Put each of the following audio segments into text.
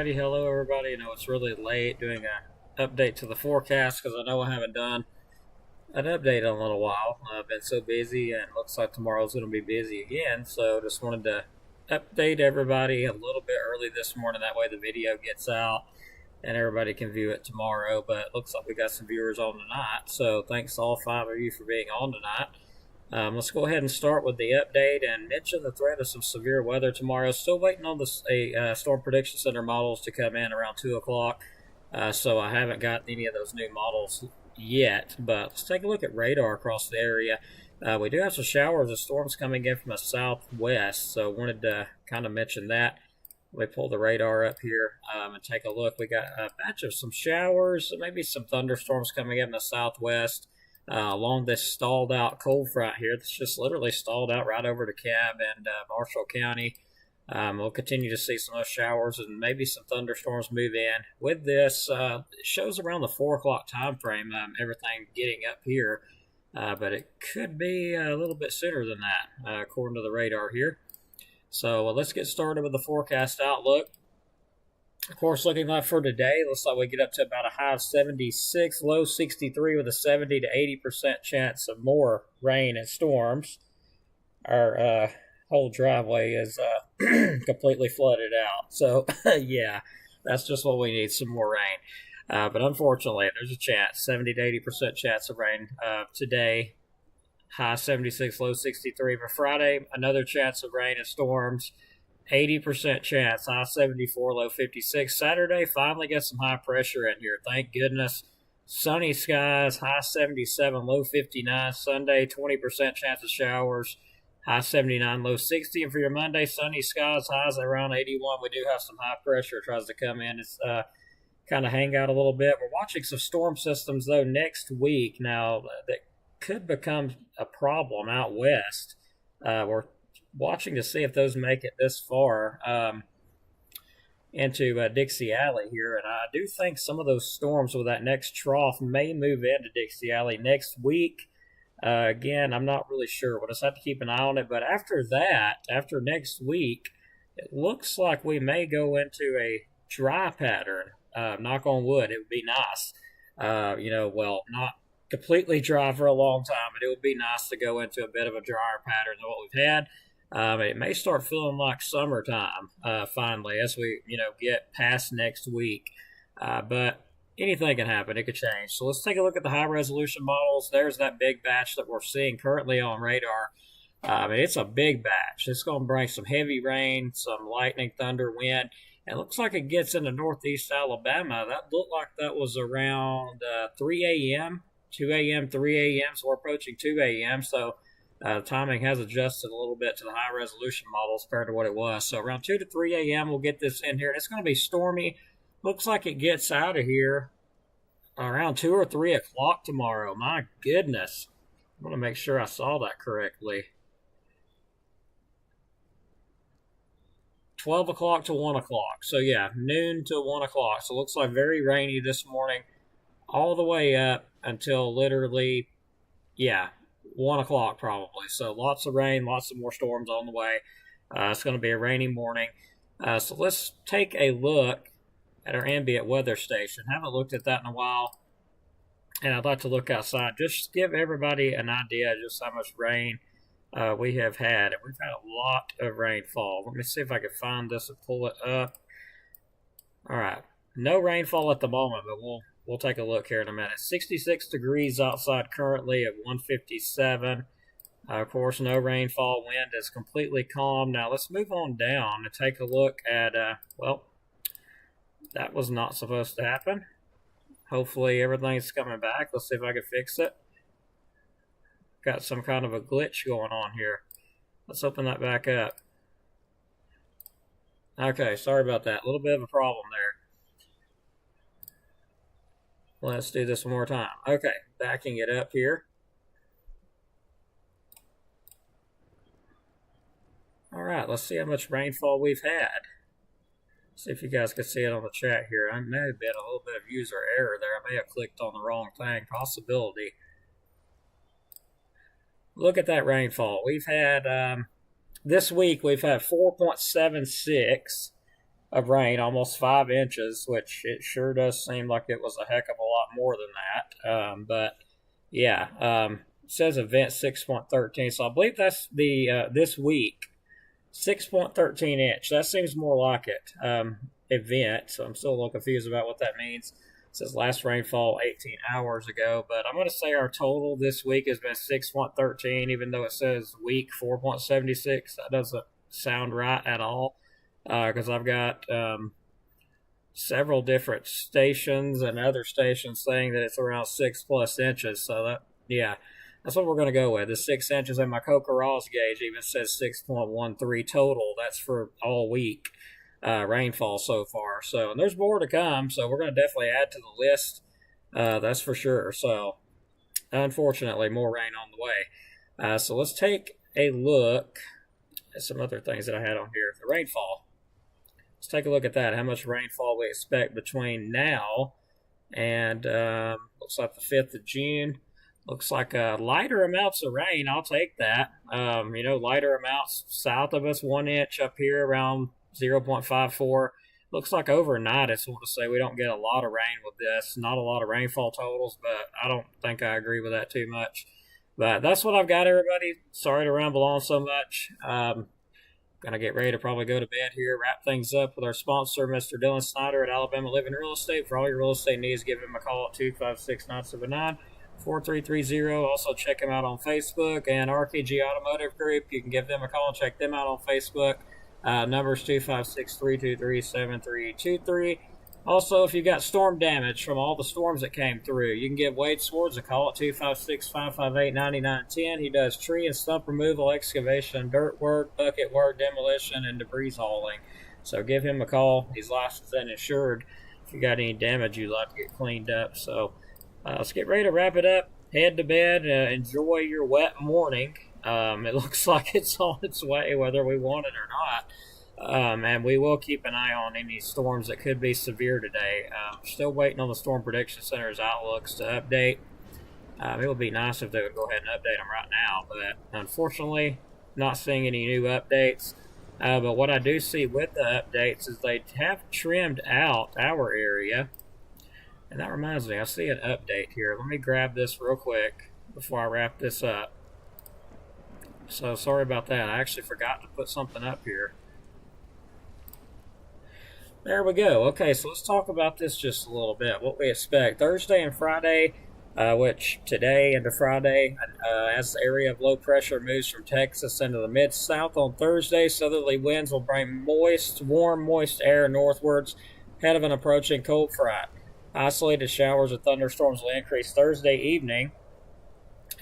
Alrighty, hello everybody. I know it's really late doing a update to the forecast because I know I haven't done an update in a little while. I've been so busy and it looks like tomorrow's going to be busy again. So just wanted to update everybody a little bit early this morning. That way the video gets out and everybody can view it tomorrow. But it looks like we got some viewers on tonight. So thanks to all 5 of you for being on tonight. Let's go ahead and start with the update and mention the threat of some severe weather tomorrow. Still waiting on the Storm Prediction Center models to come in around 2 o'clock. So I haven't gotten any of those new models yet. But let's take a look at radar across the area. We do have some showers of storms coming in from the southwest. So I wanted to kind of mention that. We pull the radar up here and take a look. We got a batch of some showers, maybe some thunderstorms coming in the southwest. Along this stalled out cold front here that's just literally stalled out right over to Cab and Marshall County. We'll continue to see some of those showers and maybe some thunderstorms move in. With this, it shows around the 4 o'clock time frame, everything getting up here, but it could be a little bit sooner than that, according to the radar here. So let's get started with the forecast outlook. Of course, looking like for today, looks like we get up to about a high of 76, low 63 with a 70 to 80% chance of more rain and storms. Our whole driveway is completely flooded out. So, yeah, that's just what we need, some more rain. But unfortunately, there's a chance, 70 to 80% chance of rain today. High 76, low 63. For Friday, another chance of rain and storms. 80% chance, high 74, low 56. Saturday, finally get some high pressure in here. Thank goodness. Sunny skies, high 77, low 59. Sunday, 20% chance of showers, high 79, low 60. And for your Monday, sunny skies, highs around 81. We do have some high pressure. It tries to come in. It's kind of hang out a little bit. We're watching some storm systems, though, next week now that could become a problem out west. We're watching to see if those make it this far into Dixie Alley here. And I do think some of those storms with that next trough may move into Dixie Alley next week. Again, I'm not really sure. We'll just have to keep an eye on it. But after that, after next week, it looks like we may go into a dry pattern. Knock on wood, it would be nice. Not completely dry for a long time, but it would be nice to go into a bit of a drier pattern than what we've had. It may start feeling like summertime finally as we, get past next week. But anything can happen. It could change. So let's take a look at the high-resolution models. There's that big batch that we're seeing currently on radar. It's a big batch. It's going to bring some heavy rain, some lightning, thunder, wind. It looks like it gets into northeast Alabama. That looked like that was around 3 a.m., 2 a.m., 3 a.m., so we're approaching 2 a.m., so timing has adjusted a little bit to the high resolution models compared to what it was. So around 2 to 3 a.m. we'll get this in here. And it's going to be stormy. Looks like it gets out of here around 2 or 3 o'clock tomorrow. My goodness. I want to make sure I saw that correctly. 12 o'clock to 1 o'clock. So yeah, noon to 1 o'clock. So it looks like very rainy this morning all the way up until literally, 1 o'clock probably. So lots of rain, lots of more storms on the way. It's going to be a rainy morning. So let's take a look at our ambient weather station. Haven't looked at that in a while. And I'd like to look outside. Just give everybody an idea of just how much rain we have had. And we've had a lot of rainfall. Let me see if I can find this and pull it up. All right. No rainfall at the moment, but we'll take a look here in a minute. 66 degrees outside currently at 157. Of course, no rainfall. Wind is completely calm. Now, let's move on down and take a look at, that was not supposed to happen. Hopefully, everything's coming back. Let's see if I can fix it. Got some kind of a glitch going on here. Let's open that back up. Okay, sorry about that. A little bit of a problem there. Let's do this one more time. Okay, backing it up here. All right, let's see how much rainfall we've had. See if you guys can see it on the chat here. I may have been a little bit of user error there. I may have clicked on the wrong thing. Possibility. Look at that rainfall. We've had, this week, we've had 4.76 of rain, almost 5 inches, which it sure does seem like it was a heck of a lot more than that. But yeah, it says event 6.13, so I believe that's the this week 6.13 inch. That seems more like it. Event. So I'm still a little confused about what that means. It says last rainfall 18 hours ago, but I'm going to say our total this week has been 6.13, even though it says week 4.76. That doesn't sound right at all because I've got several different stations and other stations saying that it's around 6+ inches. So that, yeah, that's what we're going to go with. The 6 inches, and my Kokoros gauge even says 6.13 total. That's for all week rainfall so far. So, and there's more to come. So we're going to definitely add to the list. That's for sure. So, unfortunately, more rain on the way. So let's take a look at some other things that I had on here. The rainfall. Let's take a look at that. How much rainfall we expect between now and looks like the 5th of June. Looks like lighter amounts of rain. I'll take that. Lighter amounts south of us, 1 inch up here around 0.54. Looks like overnight it's going to say we don't get a lot of rain with this. Not a lot of rainfall totals, but I don't think I agree with that too much. But that's what I've got, everybody. Sorry to ramble on so much. Gonna get ready to probably go to bed here. Wrap things up with our sponsor, Mr. Dylan Snyder at Alabama Living Real Estate. For all your real estate needs, give him a call at 256-979-4330. Also, check him out on Facebook and RKG Automotive Group. You can give them a call and check them out on Facebook. Numbers 256-323-7323. Also, if you got storm damage from all the storms that came through, you can give Wade Swords a call at 256-558-9910. He does tree and stump removal, excavation, dirt work, bucket work, demolition, and debris hauling. So give him a call. He's licensed and insured if you got any damage you'd like to get cleaned up. So let's get ready to wrap it up. Head to bed. Enjoy your wet morning. It looks like it's on its way, whether we want it or not. And we will keep an eye on any storms that could be severe today. Still waiting on the Storm Prediction Center's outlooks to update. It would be nice if they would go ahead and update them right now, but unfortunately, not seeing any new updates. But what I do see with the updates is they have trimmed out our area. And that reminds me, I see an update here. Let me grab this real quick before I wrap this up. So sorry about that. I actually forgot to put something up here. There we go. Okay, so let's talk about this just a little bit. What we expect Thursday and Friday, which today into Friday, as the area of low pressure moves from Texas into the mid-south on Thursday, southerly winds will bring warm, moist air northwards ahead of an approaching cold front. Isolated showers or thunderstorms will increase Thursday evening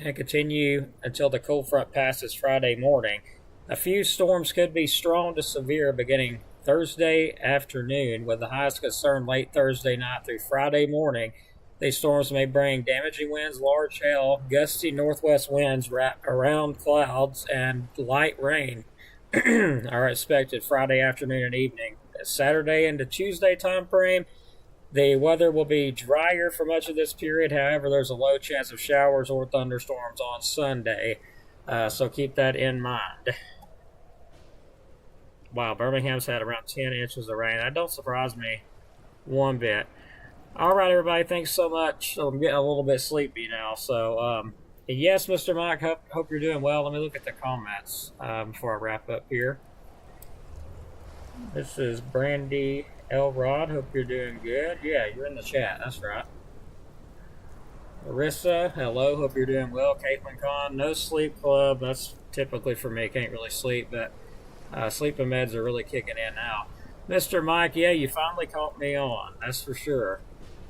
and continue until the cold front passes Friday morning. A few storms could be strong to severe beginning Thursday afternoon, with the highest concern late Thursday night through Friday morning. These storms may bring damaging winds, large hail, gusty northwest winds wrap around clouds, and light rain are expected Friday afternoon and evening. Saturday into Tuesday time frame, the weather will be drier for much of this period. However, there's a low chance of showers or thunderstorms on Sunday, so keep that in mind. Wow, Birmingham's had around 10 inches of rain. That don't surprise me one bit. All right, everybody, thanks so much. I'm getting a little bit sleepy now. So, yes, Mr. Mike, hope you're doing well. Let me look at the comments before I wrap up here. This is Brandy Elrod. Hope you're doing good. Yeah, you're in the chat. That's right. Marissa, hello. Hope you're doing well. Caitlin Kahn, no sleep club. That's typically for me. Can't really sleep, but sleeping meds are really kicking in now. Mr. Mike, yeah, you finally caught me on. That's for sure.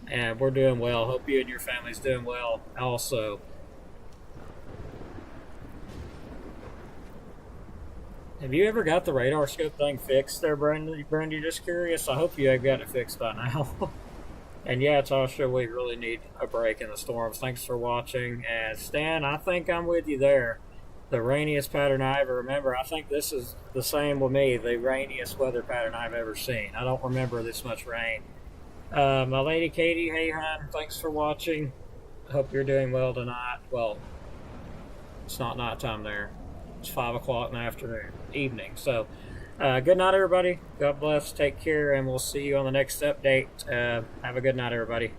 And we're doing well. Hope you and your family's doing well also. Have you ever got the radar scope thing fixed there, Brandy? Just curious. I hope you have got it fixed by now. And yeah, Tasha, we really need a break in the storms. Thanks for watching. And Stan, I think I'm with you there. The rainiest pattern I ever remember. I think this is the same with me. The rainiest weather pattern I've ever seen. I don't remember this much rain. My lady Katie, hey hon, thanks for watching. Hope you're doing well tonight. Well, it's not nighttime there. It's 5 o'clock in the evening. So, Good night, everybody. God bless. Take care, and we'll see you on the next update. Have a good night, everybody.